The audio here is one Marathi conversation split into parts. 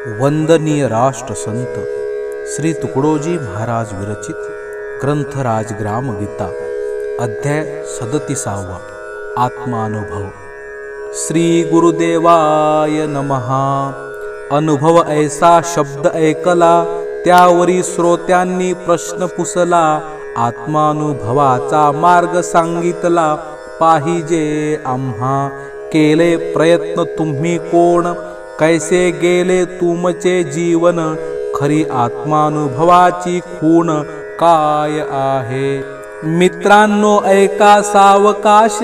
वंदनीय राष्ट्रसंत श्री तुकडोजी महाराज विरचित ग्रंथ राजग्राम गीता अध्याय 37 आत्मानुभव। श्री गुरुदेवाय नमः। अनुभव ऐसा शब्द ऐकला, त्यावरी श्रोत्यांनी प्रश्न पुसला। आत्मानुभवाचा मार्ग सांगितला पाहिजे आम्हा। केले प्रयत्न तुम्ही कोण, कैसे गेले तुमचे जीवन। खरी आत्मानुभवाची खूण काय आहे। मित्रांनो ऐका सावकाश,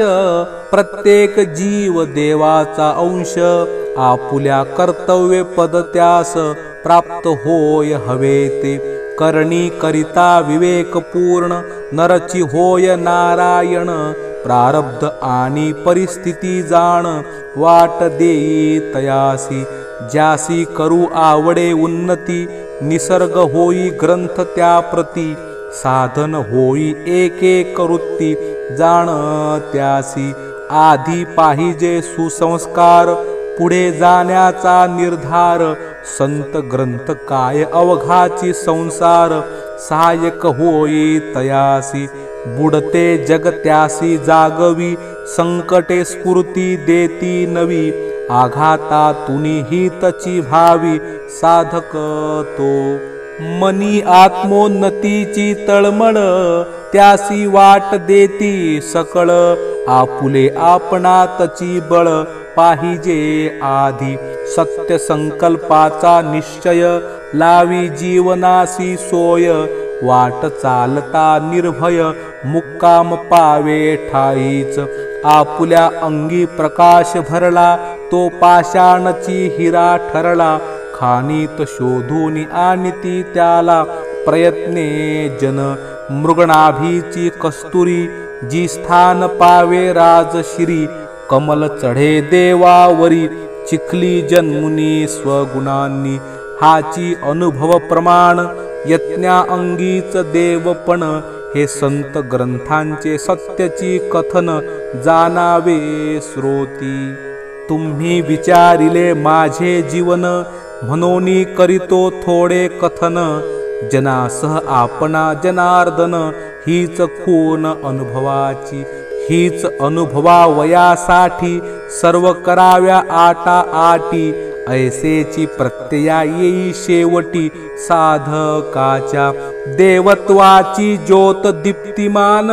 प्रत्येक जीव देवाचा अंश। आपुल्या कर्तव्य पद त्यास प्राप्त होय हवे ते। करणी करिता विवेक पूर्ण, नरची होय नारायण। प्रारब्ध आणि परिस्थिती जाण, वाट देई तयासी। ज्यासी करू आवडे उन्नती, निसर्ग होई ग्रंथ त्याप्रती। साधन होई एक एक वृत्ती, जाण त्यासी। आधी पाहिजे सुसंस्कार, पुढे जाण्याचा निर्धार। संत ग्रंथ काय अवघाची संसार, सहाय्यक होई तयासी। बुडते जग त्यासी जागवी, संकटे स्फूर्ती देती नवी। आघातातुनी हितची भावी, साधक तो। मनी आत्मोन्नतीची तळमळ, त्यासी वाट देती सकळ। आपुले आपणातची बळ, पाहिजे आधी। सत्य संकल्पाचा निश्चय, लावी जीवनासी सोय। वाट चालता निर्भय, मुक्काम पावे ठाईच। आपुल्या अंगी प्रकाश भरला, तो पाषाणची हिरा ठरला। खाणीत शोधून आणती त्याला, प्रयत्ने जन। मृगनाभीची कस्तुरी, जी स्थान पावे राजशिरी। कमल चढे देवावरी, चिखली जन्मुनी स्वगुणांनी। हाची अनुभव प्रमाण, यज्ञा अंगीच देवपण। हे संत ग्रंथांचे सत्यची कथन, जाणावे श्रोती। तुम्ही विचारिले माझे जीवन, म्हणून करीतो थोडे कथन। जनासह आपणा जनार्दन, हीच खूण अनुभवाची। हीच अनुभवावयासाठी, सर्व कराव्या आटा आटी। ऐसेची प्रत्यया येई शेवटी, साधकाच्या। देवत्वाची ज्योत दीप्तिमान,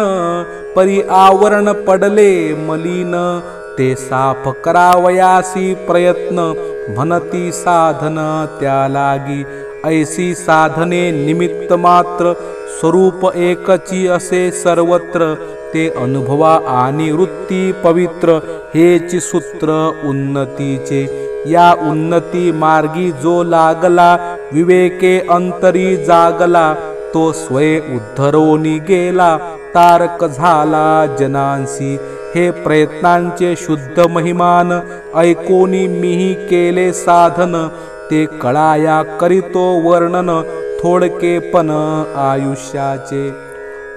परी आवरण पडले मलिन। ते साफ करावयासी प्रयत्न, म्हणती साधन त्या लागी। ऐसी साधने निमित्त मात्र, स्वरूप एकची असे सर्वत्र। ते अनुभवा आणि वृत्ती पवित्र, हेच सूत्र उन्नतीचे। या उन्नती मार्गी जो लागला, विवेके अंतरी जागला। तो स्वय उद्धरोनी गेला, तारक झाला जनांसी। हे प्रयत्नांचे शुद्ध महिमान, ऐकोनी मीही केले साधन। ते कळाया करीतो वर्णन, थोडकेपण आयुष्याचे।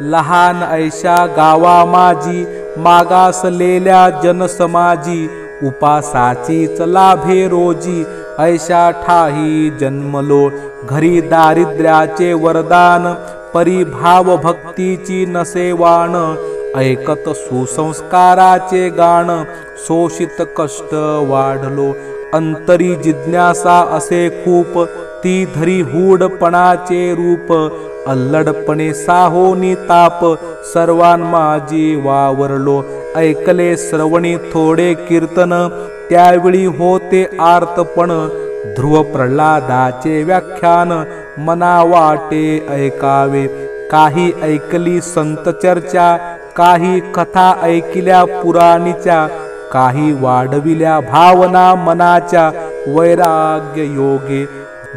लहान ऐशा गावा माझी, मागासलेल्या जनसमाजी। उपासाचीच लाभे रोजी, ऐशा ठाही जन्मलो। घरी दारिद्र्याचे वरदान, परिभाव भक्तीची नसेवाण। ऐकत सुसंस्काराचे गाण, शोषित कष्ट वाढलो। अंतरी जिज्ञासा असे खूप, ती धरी हूडपणाचे रूप। अल्लडपणे साहोनी ताप, सर्वांमाजी वावरलो। ऐकले श्रवणी थोडे कीर्तन, त्यावेळी होते आर्तपण। ध्रुव प्रल्हादाचे व्याख्यान, मना वाटे ऐकावे। काही ऐकली संत चर्चा, काही कथा ऐकल्या पुराणीच्या। काही वाढविल्या भावना मनाच्या, वैराग्य योगे।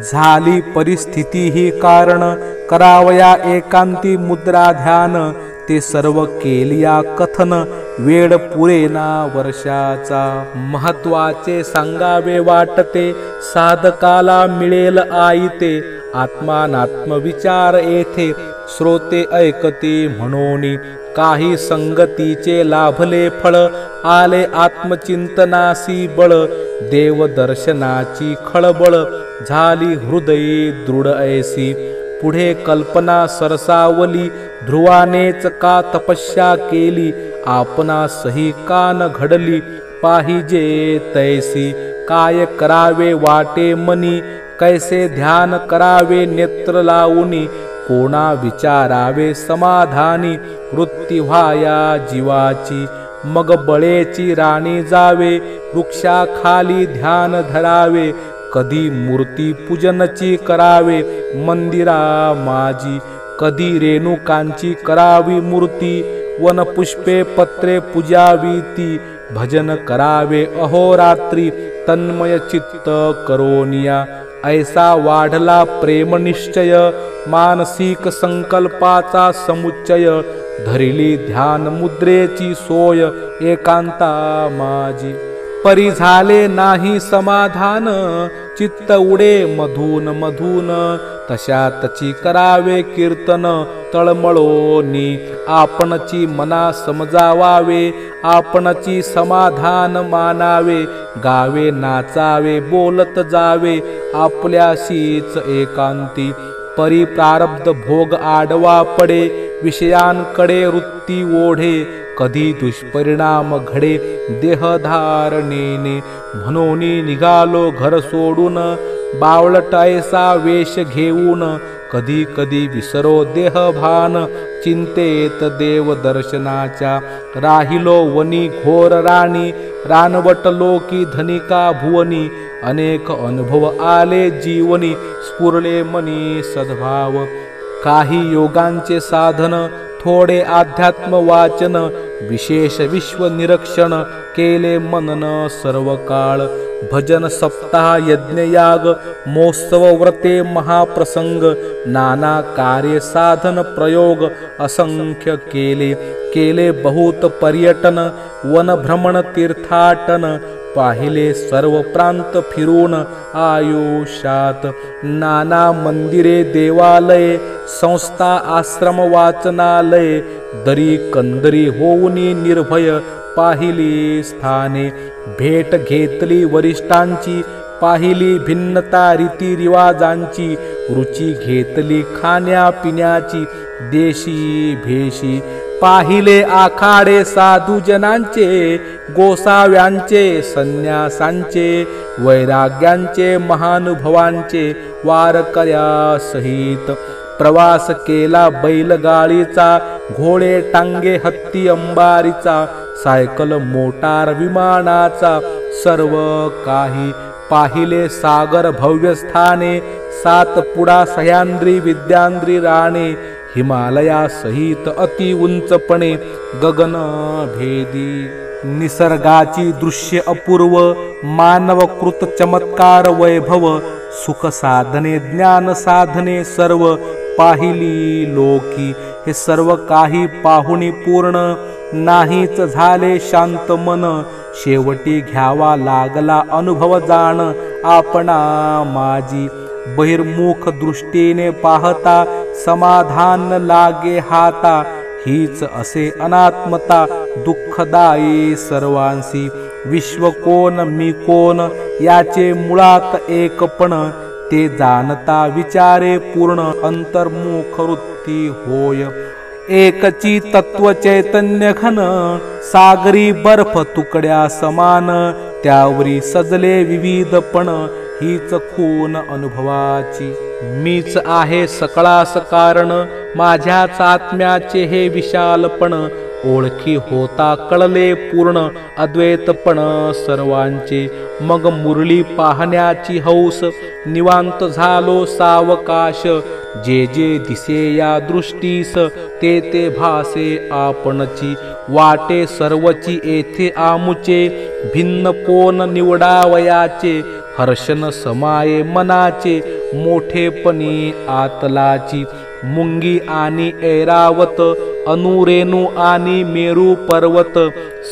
झाली परिस्थिती ही कारण, करावया एकांती मुद्रा ध्यान। ते सर्व केलिया कथन, वेळ पुरेना वर्षाचा। महत्वाचे सांगावे वाटते, साधकाला मिळेल आईते। आत्मानात्म विचार येथे, श्रोते ऐकते म्हणून। काही संगतीचे लाभले फळ, आले आत्मचिंतनासी बळ। देवदर्शनाची खळबळ, झाली हृदयी दृढ ऐसी. पुढे कल्पना सरसावली, ध्रुवानेच का तपस्या केली. आपणासही कान घडली, पाहिजे तैसी. काय करावे वाटे मनी, कैसे ध्यान करावे नेत्र लावूनी. कोणा विचारावे समाधानी, वृत्ती व्हाया जीवाची. मग बळेची राणी जावे, वृक्षाखाली ध्यान धरावे. कधी मूर्ती पूजनची करावे, मंदिरा माझी. कधी रेणुकांची करावी मूर्ती, वनपुष्पे पत्रे पूजावी ती. भजन करावे अहोरात्री, तन्मय चित्त करोनिया. ऐसा वाढला प्रेम निश्चय, मानसिक संकल्पाचा समुच्चय. धरिली ध्यान मुद्रेची सोय, एकांता माझी. परी झाले नाही समाधान, चित्त उडे मधून मधून. तशातची करावे कीर्तन तळमळोनी. आपणची मना समजावावे, आपणची समाधान मानावे. गावे नाचावे बोलत जावे, आपल्याशीच एकांती. परी प्रारब्ध भोग आडवा पडे, विषयांकडे वृत्ती ओढे. कधी दुष्परिणाम घडे देहधारणेने. म्हणून निघालो घर सोडून, बावळट ऐसा वेश घेऊन. कधी कधी विसरो देहभान, चिंतेत देव दर्शनाच्या. राहिलो वनी घोर राणी, रानवटलो की धनिका भुवनी. अनेक अनुभव आले जीवनी, स्फुरले मनी सद्भाव. काही योगांचे साधन, थोडे अध्यात्म वाचन. विशेष विश्व निरीक्षण, केले मनन सर्व काळ. भजन सप्ताह यज्ञयाग, महोत्सव व्रते महाप्रसंग. नाना कार्य साधन प्रयोग, असंख्य केले. केले बहुत पर्यटन, वन भ्रमण तीर्थाटन. पाहिले सर्व प्रांत फिरून आयुष्यात. नाना मंदिरे देवालये, संस्था आश्रम वाचनालये. दरी कंदरी होऊनी निर्भय, पाहिली स्थाने. भेट घेतली वरिष्ठांची, पाहिली भिन्नता रीतिरिवाजांची. रुची घेतली खाण्यापिण्याची, देशी भेशी. पाहिले आखाडे साधुजनांचे, गोसाव्यांचे संन्यासांचे. वैराग्यांचे महानुभवांचे, वारकऱ्यासहित. प्रवास केला बैलगाडीचा, घोडे टांगे हत्ती अंबारीचा. सायकल मोटार विमानाचा, सर्व काही. पाहिले सागर भव्य स्थाने, सातपुडा सह्याद्री विद्यांद्री राणे. हिमालयासहित अति उंचपणे, गगन भेदी. निसर्गाची दृश्य अपूर्व, मानवकृत चमत्कार वैभव. सुख साधने ज्ञान साधने सर्व, पाहिली लोकी. हे सर्व काही पाहुणी पूर्ण, नाहीच झाले शांत मन. शेवटी घ्यावा लागला अनुभव जाण, आपणा माझी. बहिर्मुख दृष्टीने पाहता, समाधान लागे हाता. हीच असे अनात्मता, दुःखदायी सर्वांसी. विश्व कोण मी कोण, याचे मुळात एकपण. ते जाणता विचारे पूर्ण, अंतर्मुख वृत्ती होय. एकची तत्व चैतन्य घन, सागरी बर्फ तुकड्या समान. त्यावरी सजले विविधपण, हीच खून अनुभवाची. मीच आहे सकळास कारण, माझ्याच आत्म्याचे हे विशालपण. ओळखी होता कळले पूर्ण, अद्वैतपण सर्वांचे. मग मुरली पाहण्याची हौस, निवांत झालो सावकाश. जे जे दिसे या दृष्टीस, ते ते भासे आपणची. वाटे सर्वची येथे आमुचे, भिन्न कोण निवडावयाचे. हर्षण समाये मनाचे, मोठेपणी आतलाची. मुंगी आणि ऐरावत, अनुरेणू आणि मेरू पर्वत.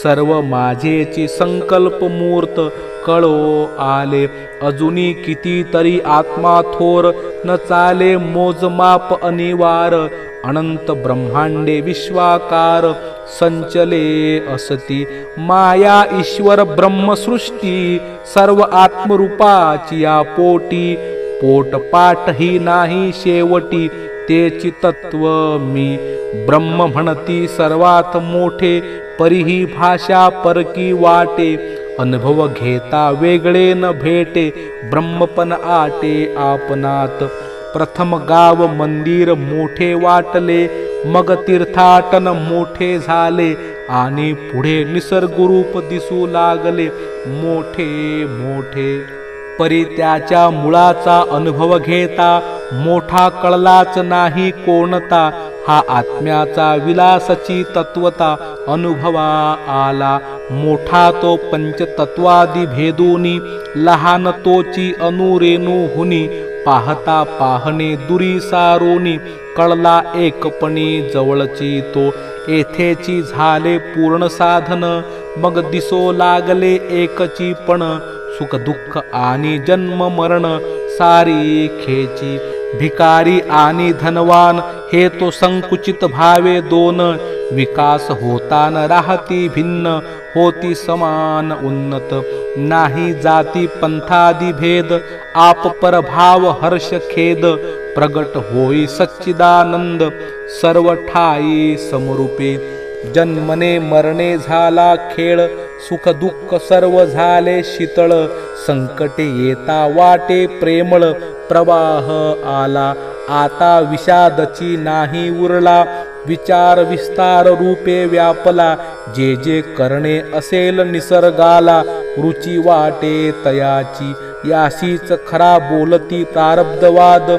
सर्व माझेची संकल्प मूर्त, कळो आले. अजूनी कितीतरी आत्मा थोर, न चाले मोजमाप अनिवार. अनंत ब्रह्मांडे विश्वाकार, संचले असती. माया ईश्वर ब्रह्मसृष्टी, सर्व आत्मरूपाची या पोटी. पोटपाठही नाही शेवटी तेची तत्व मी ब्रह्म म्हणती सर्वात मोठे परिही भाषा परकी वाटे अनुभव घेता वेगळे न भेटे ब्रह्मपण आटे आपणात प्रथम गाव मंदिर मोठे वाटले मग तीर्थाटन मोठे झाले आणि पुढे निसर्गरूप दिसू लागले मोठे मोठे परी त्याच्या मुळाचा अनुभव घेता मोठा कळलाच नाही कोणता हा आत्म्याचा विलासाची तत्वता अनुभवा आला मोठा तो पंचतत्वादी भेदूनी लहान तोची अनुरेणू हुनी पाहता पाहणे दुरी सारोनी कळला एकपणी जवळची तो येथेची झाले पूर्ण साधन मग दिसो लागले एकची पण सुख दुःख आणि जन्म मरण सारी खेची भिकारी आणि धनवान हे तो संकुचित भावे दोन विकास होताना राहती भिन्न होती समान उन्नत नाही जाती पंथादी भेद आप परभाव हर्ष खेद प्रगट होई सच्चिदानंद सर्व ठाई समरूपे जन्मने मरणे झाला खेळ सुख दुःख सर्व झाले शीतळ संकटे येता वाटे प्रेमळ प्रवाह आला आता विषादची नाही उरला विचार विस्तार रूपे व्यापला जे जे करणे असेल निसर्गाला रुची वाटे तयाची याशीच खरा बोलती प्रारब्धवाद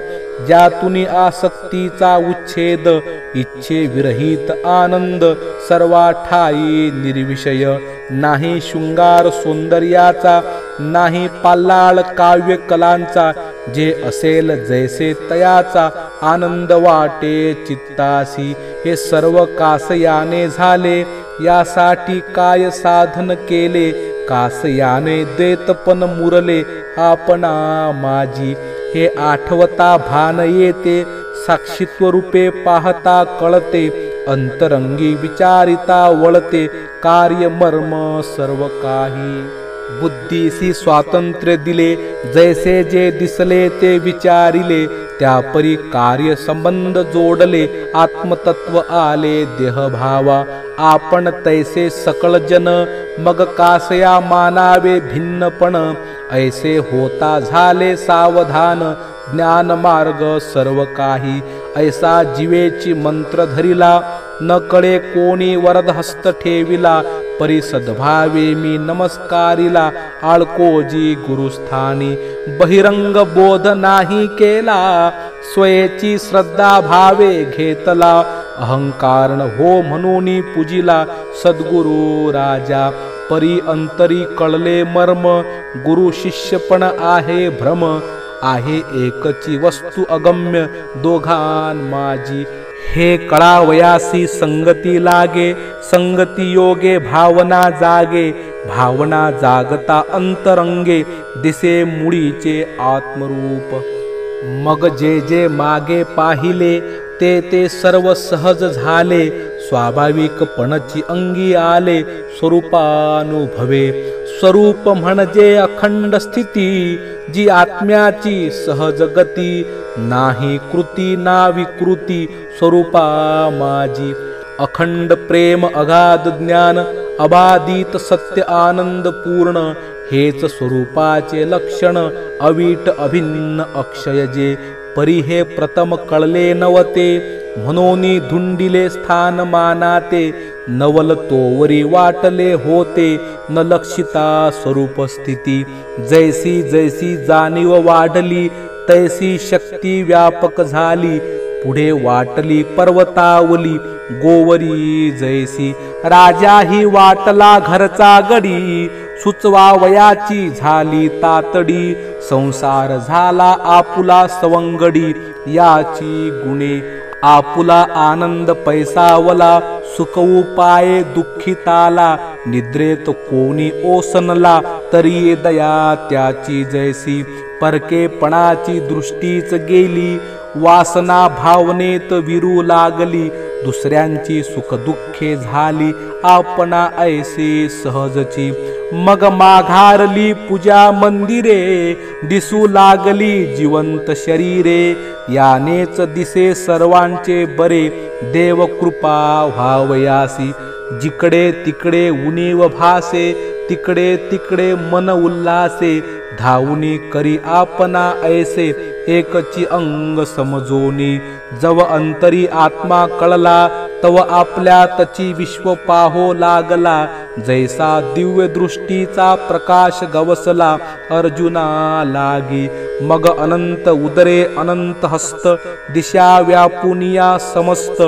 ज्यातून आसक्तीचा उच्छेद इच्छे विरहित आनंद सर्वा ठाई निर्विषय नाही शृंगार सौंदर्याचा नाही पाल्लाळ काव्य कलांचा जे असेल जैसे तयाचा आनंद वाटे चित्तासी हे सर्व कासयाने झाले यासाठी काय साधन केले कासयाने देतपण मुरले आपणा माझी हे आठवता भान येते साक्षीत्व रूपे पाहता कळते अंतरंगी विचारिता वळते कार्य मर्म सर्व काही बुद्धीसी स्वातंत्र्य दिले जैसे जे दिसले ते विचारिले त्यापरी कार्य संबंध जोडले आत्मतत्व आले देहभावा आपण तैसे सकळ जन मग कासया मानावे भिन्नपण ऐसे होता झाले सावधान ज्ञान मार्ग सर्व काही ऐसा जीवेची मंत्र धरिला न कळे कोणी वरद हस्त ठेविला परी सद्भावे मी नमस्कारिला आळकोजी गुरुस्थानी बहिरंग बोध नाही केला स्वयेची श्रद्धा भावे घेतला अहंकारण हो म्हणून पूजिला सद्गुरु राजा परी अंतरी कळले मर्म गुरु शिष्यपण आहे भ्रम आहे एकची वस्तू अगम्य दोघां माझी हे कळावयासी संगती लागे संगती योगे भावना जागे भावना जागता अंतरंगे दिसे मुळीचे आत्मरूप मग जे जे मागे पाहिले ते ते सर्व सहज झाले स्वाभाविकपणाची अंगी आले स्वरूपानुभवे स्वरूप म्हणजे अखंड स्थिती जी आत्म्याची सहज गती नाही कृती ना विकृती स्वरूपा माझी अखंड प्रेम अगाध ज्ञान अबाधित सत्य आनंद पूर्ण हेच स्वरूपाचे लक्षण अवीट अभिन्न अक्षय जे परी हे प्रथम कळले नवते म्हणून धुंडिले स्थान मानाते नवल तोवरी वाटले होते न लक्षिता स्वरूप स्थिती जैसी जैसी जाणीव वाढली तैसी शक्ती व्यापक झाली पुढे वाटली पर्वतावली गोवरी जैसी राजा ही वाटला घरचा गडी सुचवावयाची झाली तातडी संसार झाला आपुला सवंगडी याची गुणे आपुला आनंद पैसावला सुखवू पाये दुःखिताला निद्रेत कोणी ओसनला तरी दया त्याची जैसी परकेपणाची दृष्टीच गेली वासना भावनेत विरू लागली दुसऱ्यांची सुख दुःखे झाली आपणा ऐसे सहजची मग माघारली पूजा मंदिरे, दिसू लागली जिवंत शरीरे, यानेच दिसे सर्वांचे बरे, देव कृपा व्हावयासी, जिकडे तिकडे उणीव भासे, तिकडे तिकडे मन उल्हासे, धावुनी करी आपणा ऐसे, एकची अंग समजोनी, जव अंतरी आत्मा कळला, तव आपल्यातची विश्व पाहो लागला, जैसा दिव्य दृष्टीचा प्रकाश गवसला अर्जुना लागी, मग अनंत उदरे अनंत हस्त, दिशा व्यापुनिया समस्त,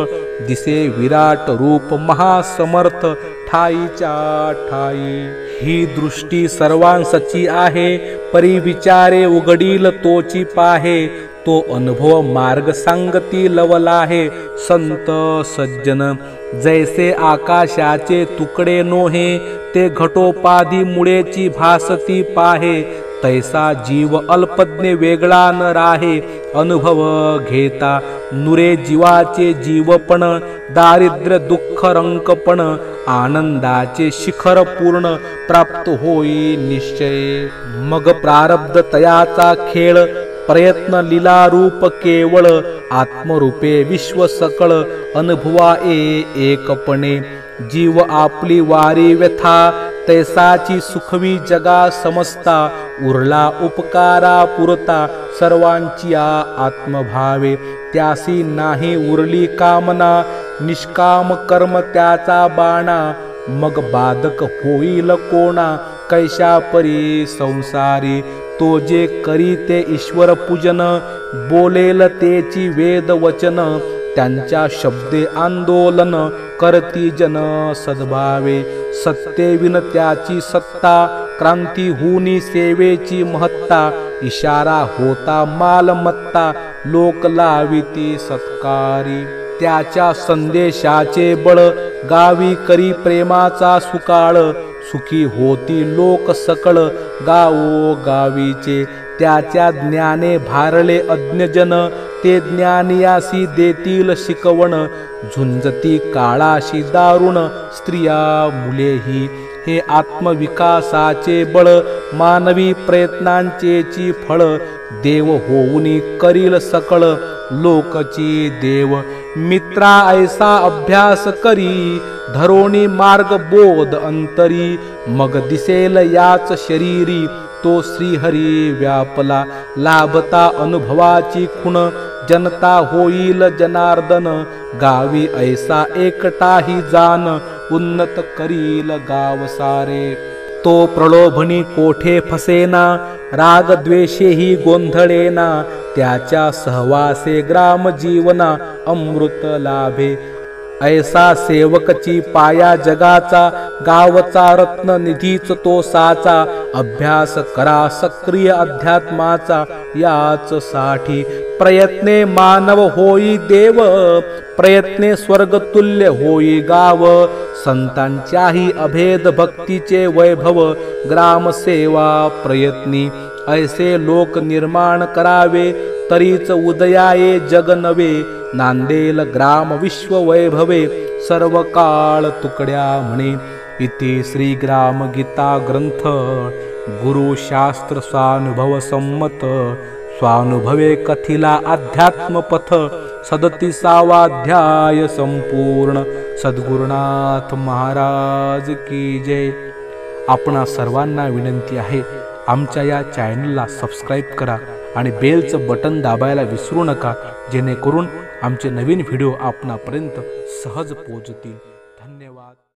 दिसे विराट रूप महासमर्थ, ठाईच्या ठाई, ही दृष्टी सर्वांसची आहे, परी विचारे उघडील तोची पाहे, तो अनुभव मार्ग सांगती लवला आहे, संत सज्जन जैसे आकाशाचे तुकडे नोहे, ते घटोपाधी मुळेची भासती पाहे, तैसा जीव अल्पज्ञ वेगळा न राहे, अनुभव घेता नुरे जीवाचे जीवपण, दारिद्र्य दुःख रंकपण, आनंदाचे शिखर पूर्ण प्राप्त होई निश्चय, मग प्रारब्ध तयाचा खेळ, प्रयत्न लीला रूप केवळ, आत्मरूपे विश्व सकळ, अनुभवा एकपणे, जीव आपली वारी व्यथा, तैसाची सुखवी जगा समजता, उरला उपकारा पुरता, सर्वांची आत्मभावे, त्यासी नाही उरली कामना, निष्काम कर्म त्याचा बाणा, मग बाधक होईल कोणा, कैशा परी संसारी, तो जे करी ते ईश्वर पूजन, बोलेल तेची वेद वचन, त्यांच्या शब्दे आंदोलन, करती जन सद्भावे, सत्तेविन त्याची सत्ता, क्रांती हुनी सेवेची महत्ता, इशारा होता मालमत्ता, लोक लाविती सत्कारी, त्याच्या संदेशाचे बळ, गावी करी प्रेमाचा सुकाळ, सुखी होती लोक सकळ, गावो गावीचे, त्याच्या ज्ञाने भारले अज्ञजन, ते ज्ञानियासी देतील शिकवण, झुंजती काळाशी दारुण, स्त्रिया मुलेही, हे आत्मविकासाचे बळ, मानवी प्रयत्नांचेची फळ, देव होऊनी करील सकळ, लोकची देव, मित्रा ऐसा अभ्यास करी, धरोणी मार्ग बोध अंतरी, मग दिसेल याच शरीरी, तो श्रीहरी व्यापला, लाभता अनुभवाची खुण, जनता होईल जनार्दन, गावी ऐसा एकटाही जान, उन्नत करील गाव सारे, तो प्रलोभनी कोठे फसेना, राग द्वेषेही गोंधळेना, त्याच्या सहवासे ग्राम जीवना, अमृत लाभे, ऐसा सेवकची पाया जगाचा, गावचा रत्न निधीच तो साचा, अभ्यास करा सक्रिय अध्यात्माचा, याच साठी प्रयत्ने मानव होई देव, प्रयत्ने स्वर्गतुल्य होई गाव, संतांच्याही अभेद भक्तीचे वैभव, ग्रामसेवा प्रयत्नी, ऐसे लोक निर्माण करावे, तरीच उदयाये जग नवे, नांदेल ग्राम विश्व वैभवे, सर्व काळ तुकड्या म्हणे, इति श्री ग्राम गीता ग्रंथ, गुरु शास्त्र स्वानुभव सम्मत, स्वानुभवे कथिला अध्यात्म पथ, 37वा अध्याय संपूर्ण, सद्गुरुनाथ महाराज की जय। आपणा सर्वांना विनंती आहे, आमच्या या चॅनलला सबस्क्राईब करा आणि बेलचं बटन दाबायला विसरू नका, जेणेकरून आमचे नवीन व्हिडिओ आपणापर्यंत सहज पोहोचतील।